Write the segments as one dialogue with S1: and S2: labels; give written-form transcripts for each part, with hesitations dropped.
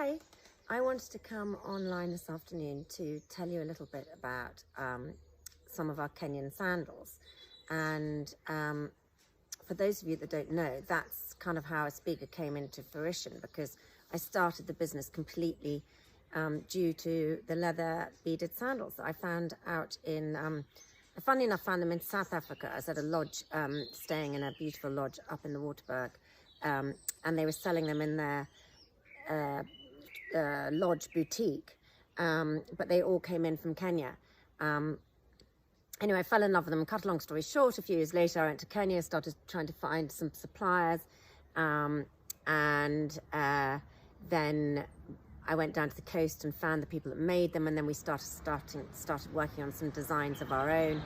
S1: Hi, I wanted to come online this afternoon to tell you a little bit about some of our Kenyan sandals. And for those of you that don't know, that's kind of how Aspiga came into fruition, because I started the business completely due to the leather beaded sandals that I found out in, funny enough, found them in South Africa. I was at a lodge, staying in a beautiful lodge up in the Waterberg, and they were selling them in their lodge boutique, but they all came in from Kenya. Anyway, I fell in love with them. Cut a long story short, a few years later I went to Kenya, started trying to find some suppliers, and then I went down to the coast and found the people that made them, and then we started working on some designs of our own,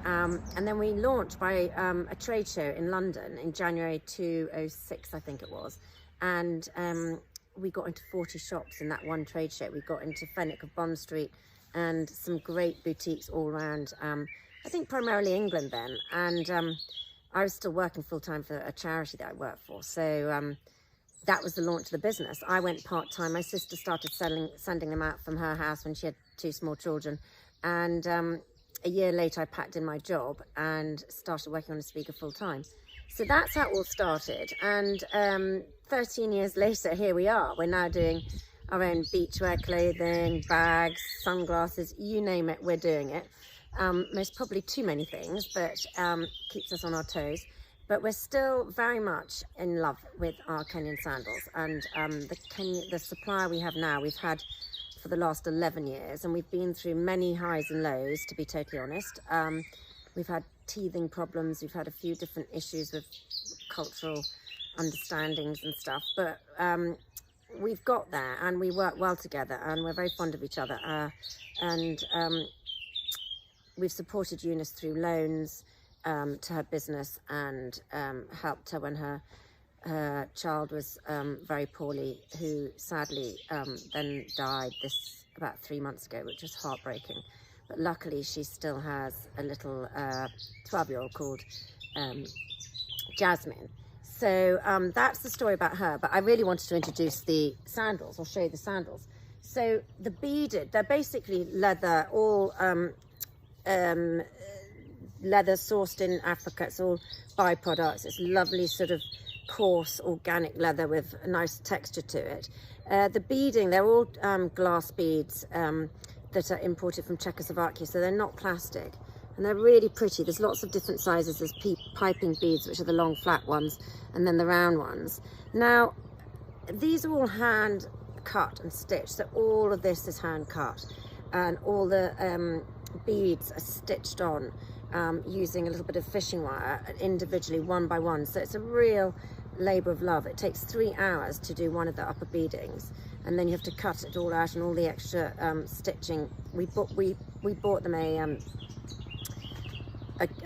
S1: and then we launched by a trade show in London in January 2006, I think it was, and we got into 40 shops in that one trade show. We got into Fenwick of Bond Street and some great boutiques all around, I think primarily England then. And I was still working full-time for a charity that I worked for. So that was the launch of the business. I went part-time. My sister started sending them out from her house when she had 2 small children. And a year later, I packed in my job and started working on Aspiga full-time. So that's how it all started. And 13 years later, here we are. We're now doing our own beachwear clothing, bags, sunglasses, you name it, we're doing it. Most probably too many things, but keeps us on our toes. But we're still very much in love with our Kenyan sandals. And the supplier we have now, we've had for the last 11 years, and we've been through many highs and lows, to be totally honest. We've had teething problems, we've had a few different issues with cultural understandings and stuff, but we've got there and we work well together and we're very fond of each other, and we've supported Eunice through loans to her business, and helped her when her child was very poorly, who sadly then died about 3 months ago, which was heartbreaking. But luckily she still has a little 12-year-old called Jasmine. So that's the story about her. But I really wanted to introduce the sandals. I'll show you the sandals. So the beaded, they're basically leather, all leather sourced in Africa. It's all byproducts. It's lovely sort of coarse organic leather with a nice texture to it. The beading, they're all glass beads that are imported from Czechoslovakia, so they're not plastic, and they're really pretty. There's lots of different sizes. There's piping beads, which are the long flat ones, and then the round ones. Now these are all hand cut and stitched, so all of this is hand cut, and all the beads are stitched on using a little bit of fishing wire individually, one by one. So it's a real labor of love. It takes 3 hours to do one of the upper beadings, and then you have to cut it all out and all the extra stitching. We bought them a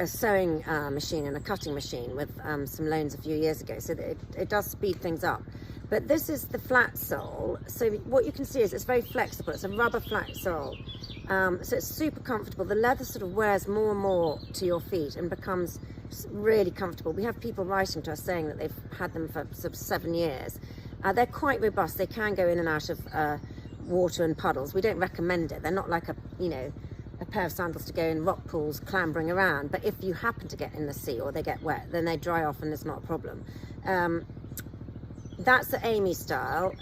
S1: sewing machine and a cutting machine with some loans a few years ago, so that it does speed things up. But this is the flat sole, so what you can see is it's very flexible. It's a rubber flat sole, so it's super comfortable. The leather sort of wears more and more to your feet and becomes really comfortable. We have people writing to us saying that they've had them for sort of 7 years. They're quite robust. They can go in and out of water and puddles. We don't recommend it. They're not like a pair of sandals to go in rock pools clambering around, but if you happen to get in the sea or they get wet, then they dry off and it's not a problem. That's the Amy style,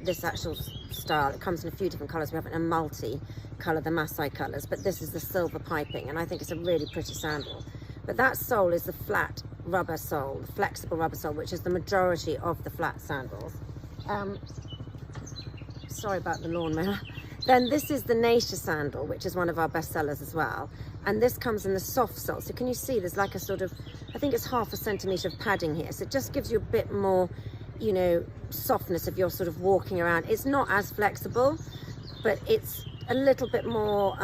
S1: this actual style. It comes in a few different colours. We have it in a multi-colour, the Maasai colours, but this is the silver piping, and I think it's a really pretty sandal. But that sole is the flat rubber sole, the flexible rubber sole, which is the majority of the flat sandals. Sorry about the lawnmower. Then this is the Naisha sandal, which is one of our best sellers as well. And this comes in the soft sole. So can you see there's like a sort of, I think it's 1/2 centimetre of padding here. So it just gives you a bit more, you know, softness if you're sort of walking around. It's not as flexible, but it's a little bit more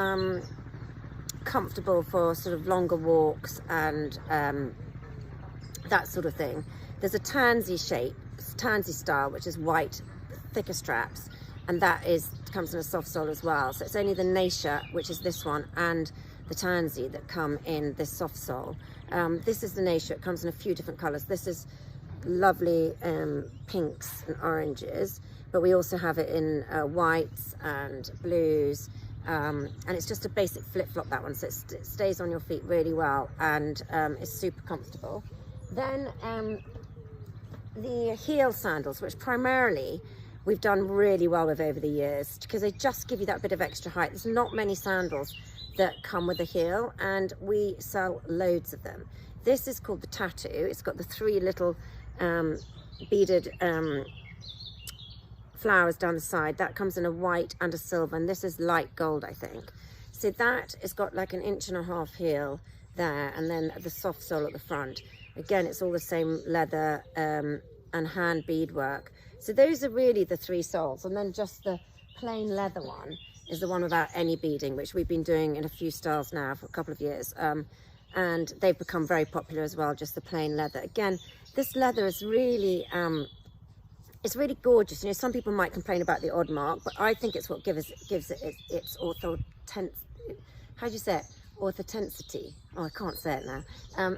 S1: comfortable for sort of longer walks and that sort of thing. There's a tansy shape, tansy style, which is white, thicker straps, and that comes in a soft sole as well. So it's only the Naisha, which is this one, and the tansy that come in this soft sole. This is the Naisha. It comes in a few different colours. This is lovely pinks and oranges, but we also have it in whites and blues, and it's just a basic flip-flop, that one, so it stays on your feet really well and is super comfortable. Then the heel sandals, which primarily we've done really well with over the years, because they just give you that bit of extra height. There's not many sandals that come with a heel, and we sell loads of them. This is called the Tatu. It's got the 3 little beaded flowers down the side. That comes in a white and a silver, and this is light gold, I think. So that has got like an 1.5 inch heel there, and then the soft sole at the front. Again, it's all the same leather and hand beadwork. So those are really the 3 soles, and then just the plain leather one is the one without any beading, which we've been doing in a few styles now for a couple of years, and they've become very popular as well, just the plain leather. Again, this leather is really it's really gorgeous. You know, some people might complain about the odd mark, but I think it's what gives it its how do you say it? Authenticity. Oh, I can't say it now.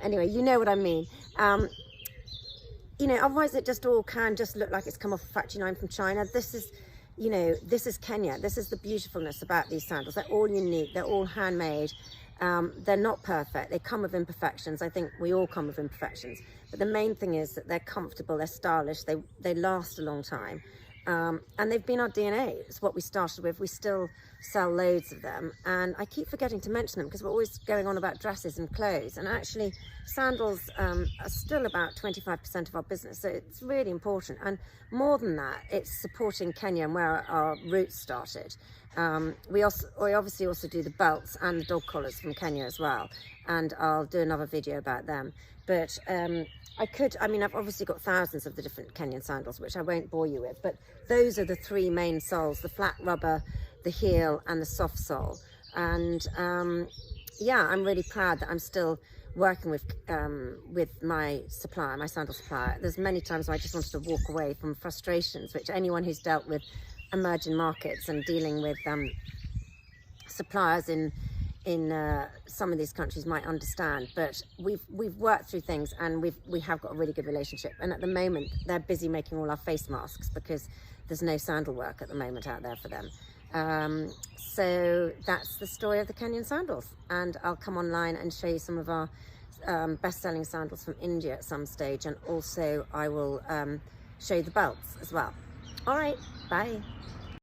S1: Anyway, you know what I mean. You know, otherwise it just all can just look like it's come off a factory line from China. This is, you know, this is Kenya. This is the beautifulness about these sandals. They're all unique. They're all handmade. They're not perfect. They come with imperfections. I think we all come with imperfections. But the main thing is that they're comfortable, they're stylish, they last a long time. And they've been our DNA. It's what we started with. We still sell loads of them. And I keep forgetting to mention them because we're always going on about dresses and clothes. And actually, sandals are still about 25% of our business. So it's really important. And more than that, it's supporting Kenya and where our roots started. We obviously also do the belts and the dog collars from Kenya as well. And I'll do another video about them. But I mean, I've obviously got thousands of the different Kenyan sandals, which I won't bore you with, but those are the 3 main soles: the flat rubber, the heel, and the soft sole. And yeah, I'm really proud that I'm still working with my supplier, my sandal supplier. There's many times I just wanted to walk away from frustrations, which anyone who's dealt with emerging markets and dealing with suppliers in some of these countries might understand. But we've worked through things, and we have got a really good relationship. And at the moment, they're busy making all our face masks because there's no sandal work at the moment out there for them. So that's the story of the Kenyan sandals, and I'll come online and show you some of our best-selling sandals from India at some stage, and also I will show you the belts as well. All right, bye.